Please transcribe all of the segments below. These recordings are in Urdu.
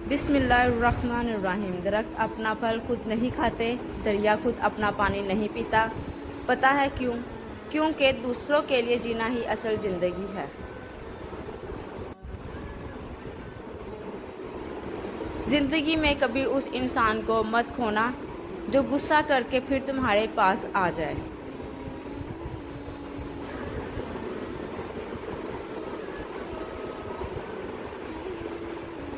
بسم اللہ الرحمن الرحیم۔ درخت اپنا پھل خود نہیں کھاتے، دریا خود اپنا پانی نہیں پیتا۔ پتہ ہے کیوں؟ کیونکہ دوسروں کے لیے جینا ہی اصل زندگی ہے۔ زندگی میں کبھی اس انسان کو مت کھونا جو غصہ کر کے پھر تمہارے پاس آ جائے۔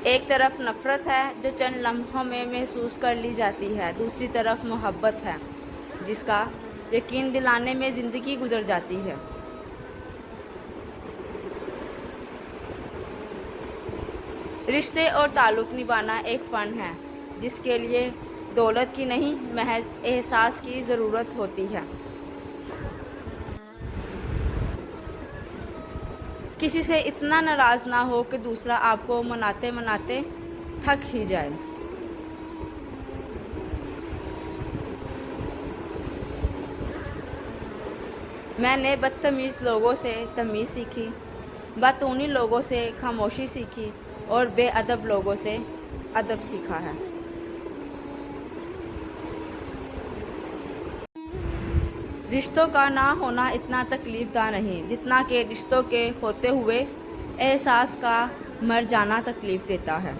ایک طرف نفرت ہے جو چند لمحوں میں محسوس کر لی جاتی ہے، دوسری طرف محبت ہے جس کا یقین دلانے میں زندگی گزر جاتی ہے۔ رشتے اور تعلق نبھانا ایک فن ہے جس کے لیے دولت کی نہیں، محض احساس کی ضرورت ہوتی ہے۔ کسی سے اتنا ناراض نہ ہو کہ دوسرا آپ کو مناتے مناتے تھک ہی جائے۔ میں نے بدتمیز لوگوں سے تمیز سیکھی، باتونی لوگوں سے خاموشی سیکھی اور بے ادب لوگوں سے ادب سیکھا ہے۔ رشتوں کا نہ ہونا اتنا تکلیف دہ نہیں جتنا کہ رشتوں کے ہوتے ہوئے احساس کا مر جانا تکلیف دیتا ہے۔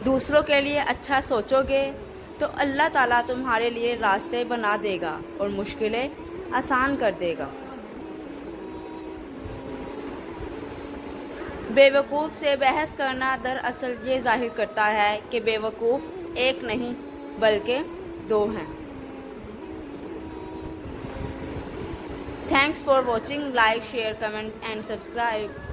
دوسروں کے لیے اچھا سوچو گے تو اللہ تعالیٰ تمہارے لیے راستے بنا دے گا اور مشکلیں آسان کر دے گا۔ بے وقوف سے بحث کرنا دراصل یہ ظاہر کرتا ہے کہ بے وقوف ایک نہیں بلکہ دو ہیں۔ Thanks for watching. Like, share, comments and subscribe.